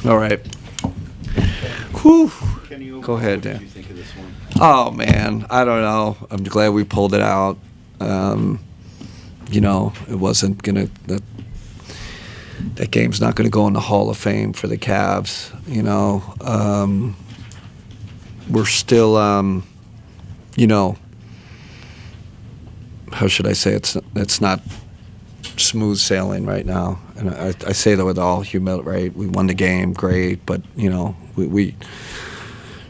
All right. Whew. Go ahead, What did Dan. you think of this one? Oh man, I don't know. I'm glad we pulled it out. It wasn't gonna that game's not gonna go in the Hall of Fame for the Cavs. We're still, how should I say? It's not smooth sailing right now, and I say that with all humility. Right, we won the game, great, but we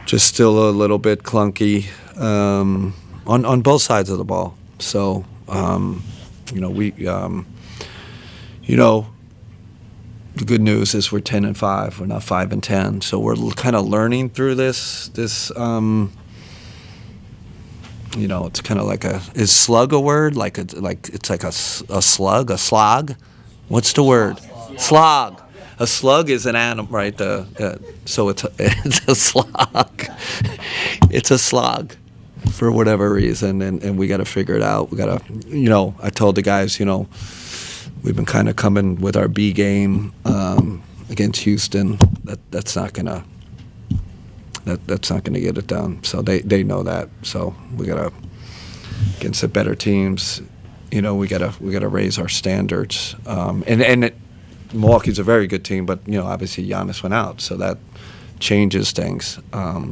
just still a little bit clunky on both sides of the ball. So we the good news is we're 10-5. We're not 5-10. So we're kind of learning through this. It's kind of like is slug a word? It's like a slug, a slog. What's the word? Slog. A slug is an animal, right? So it's a slog. It's a slog for whatever reason, and we got to figure it out. We got to, I told the guys, we've been kind of coming with our B game against Houston. That's not gonna get it done. So they know that. So we gotta against the better teams. We gotta raise our standards. Milwaukee's a very good team, but obviously Giannis went out, so that changes things.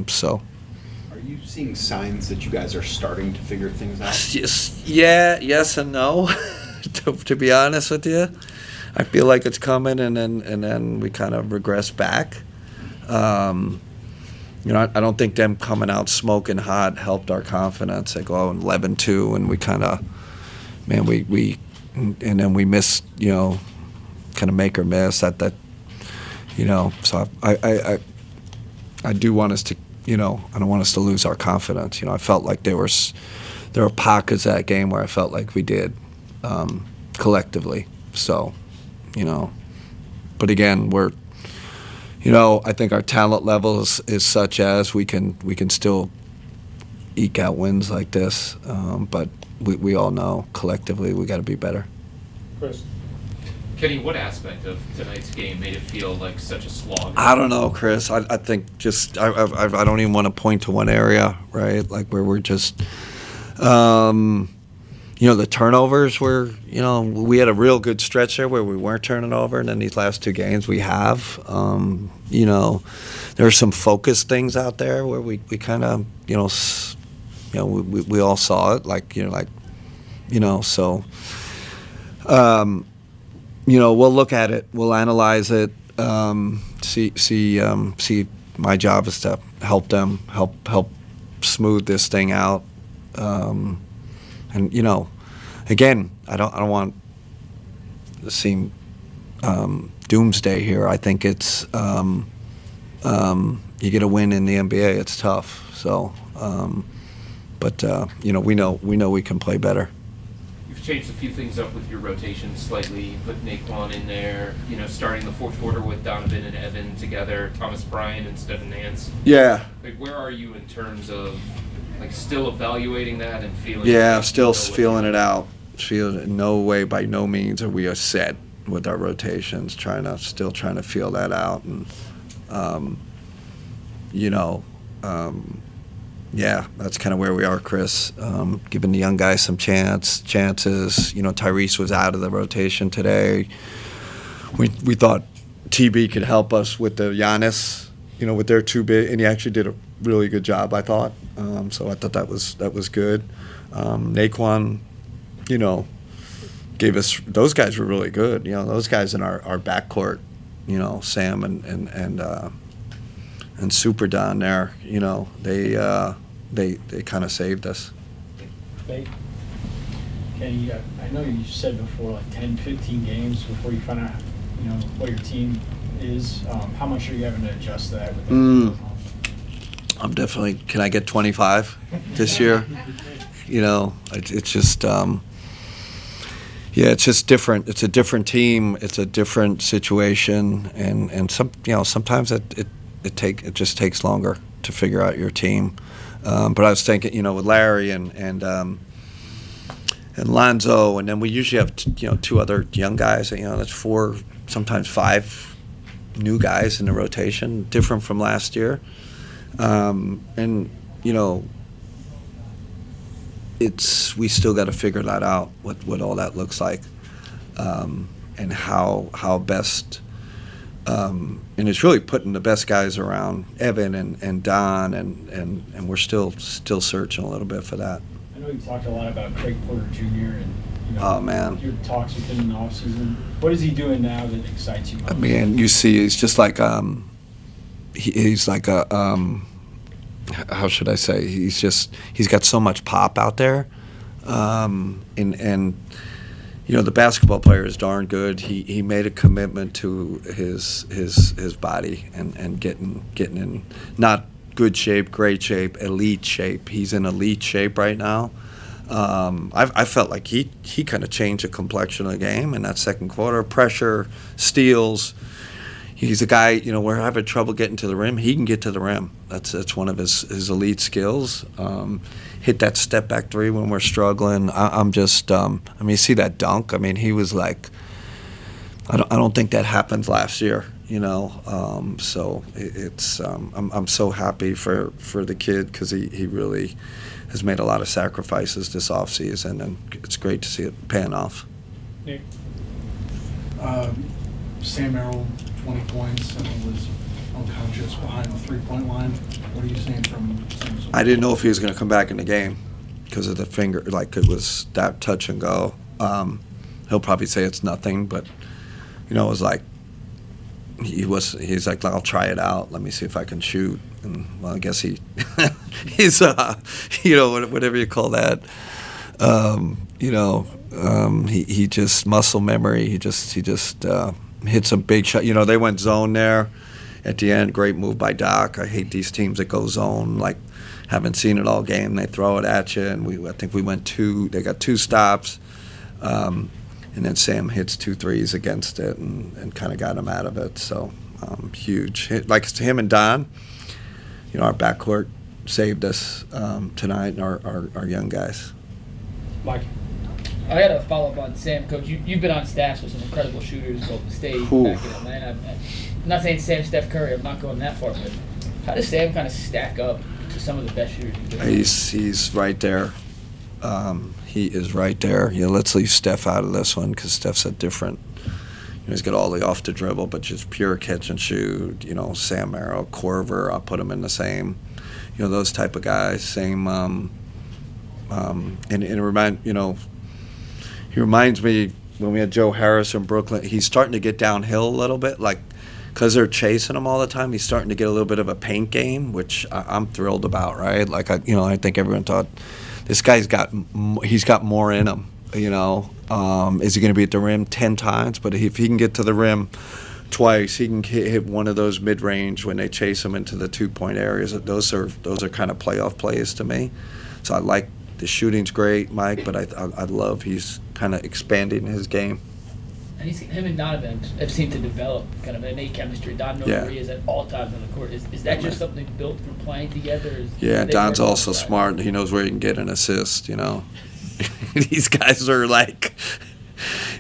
So. Are you seeing signs that you guys are starting to figure things out? Yes and no. to be honest with you, I feel like it's coming, and then we kind of regress back. I don't think them coming out smoking hot helped our confidence. They go out 11-2, and we kind of, and then we missed, kind of make or miss at that, So I do want us to, I don't want us to lose our confidence. I felt like there were pockets of that game where I felt like we did collectively. So, but again, we're. I think our talent level is such as we can still eke out wins like this, but we all know collectively we got to be better. Chris. Kenny, what aspect of tonight's game made it feel like such a slog? I don't know, Chris. I think just I don't even want to point to one area, right? Like where we're just. The turnovers were, we had a real good stretch there where we weren't turning over, and then these last two games we have. There are some focused things out there where we kind of, we all saw it, so, we'll look at it, we'll analyze it, see. My job is to help them, help smooth this thing out. And again, I don't want to seem doomsday here. I think it's you get a win in the NBA, it's tough. So, but we know we can play better. You've changed a few things up with your rotation slightly. You put Naquan in there. Starting the fourth quarter with Donovan and Evan together. Thomas Bryant instead of Nance. Yeah. Where are you in terms of? Still evaluating that and feeling. Yeah, still feeling it out. No way, by no means are we set with our rotations. Still trying to feel that out, and yeah, that's kind of where we are, Chris. Giving the young guys some chances. Tyrese was out of the rotation today. We thought TB could help us with the Giannis, with their two big, and he actually did a really good job, I thought. So I thought that was good. Naquan, gave us, those guys were really good. Those guys in our backcourt, Sam and Super down there, they kind of saved us. Kenny, I know you said before, like 10, 15 games before you find out, what your team is. How much are you having to adjust to that? I'm definitely. Can I get 25 this year? It's just. It's just different. It's a different team. It's a different situation, and sometimes it just takes longer to figure out your team. But I was thinking, with Larry and Lonzo, and then we usually have two other young guys. That's 4, sometimes 5 new guys in the rotation, different from last year. And, you know, we still got to figure that out, what all that looks like, and how best. And it's really putting the best guys around Evan and Don, and we're still searching a little bit for that. I know you talked a lot about Craig Porter Jr. and Oh, man. your talks with him in the offseason. What is he doing now that excites you most? I mean, you see, he's just like he's like a how should I say? He's got so much pop out there, and you know, the basketball player is darn good. He made a commitment to his body and getting in not good shape, great shape, elite shape. He's in elite shape right now. I felt like he kind of changed the complexion of the game in that second quarter. Pressure, steals. He's a guy, you know, we're having trouble getting to the rim. He can get to the rim. That's one of his elite skills. Hit that step back three when we're struggling. I'm just, I mean, you see that dunk. I mean, he was like, I don't think that happened last year, you know. So it's, I'm so happy for the kid because he really has made a lot of sacrifices this offseason, and it's great to see it paying off. Nick? Sam Merrill, 20 points, and was unconscious behind the three-point line. What are you seeing from Sam? I didn't know if he was going to come back in the game because of the finger, like it was that touch and go. He'll probably say it's nothing, but, you know, it was like, he's like, I'll try it out. Let me see if I can shoot. And, well, I guess he's, you know, whatever you call that. You know, he just muscle memory. He just hit some big shot. You know, they went zone there at the end. Great move by Doc. I hate these teams that go zone. Like, haven't seen it all game. They throw it at you, and I think we went two. They got two stops, and then Sam hits 2 threes against it and kind of got him out of it. So huge. Like him and Don, you know, our backcourt saved us tonight, and our young guys. Mike? I had a follow-up on Sam, Coach. You've been on staffs with some incredible shooters, Golden State, Ooh. back in Atlanta. I'm not saying Sam, Steph Curry. I'm not going that far, but how does Sam kind of stack up to some of the best shooters you've been on? He's right there. He is right there. You know, let's leave Steph out of this one because Steph's a different. You know, he's got all the off the dribble, but just pure catch and shoot. You know, Sam Merrill, Corver. I'll put him in the same. You know, those type of guys. Same. And he reminds me when we had Joe Harris in Brooklyn. He's starting to get downhill a little bit, like because they're chasing him all the time. He's starting to get a little bit of a paint game, which I'm thrilled about. Right? Like I think everyone thought this guy's got more in him. You know, is he going to be at the rim 10 times? But if he can get to the rim twice, he can hit one of those mid-range when they chase him into the 2-point areas. Those are kind of playoff plays to me. So I like. The shooting's great, Mike, but I love he's kind of expanding his game. And him and Donovan have seemed to develop kind of innate chemistry. Don knows where he is at all times on the court. Is that just something built from playing together? Yeah, Don's also smart. He knows where he can get an assist, you know. These guys are like,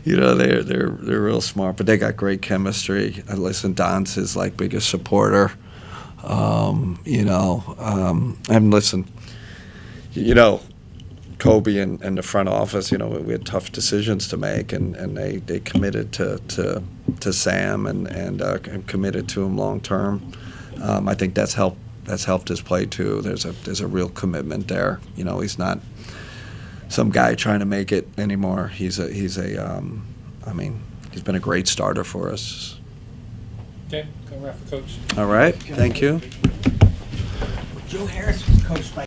you know, they're real smart, but they got great chemistry. Listen, Don's his like biggest supporter. You know, and listen, you know, Kobe and the front office, you know, we had tough decisions to make, and they committed to Sam and committed to him long term. I think that's helped his play too. There's a real commitment there. You know, he's not some guy trying to make it anymore. He's I mean, he's been a great starter for us. Okay, go wrap for Coach. All right, thank you. Joe Harris was coached by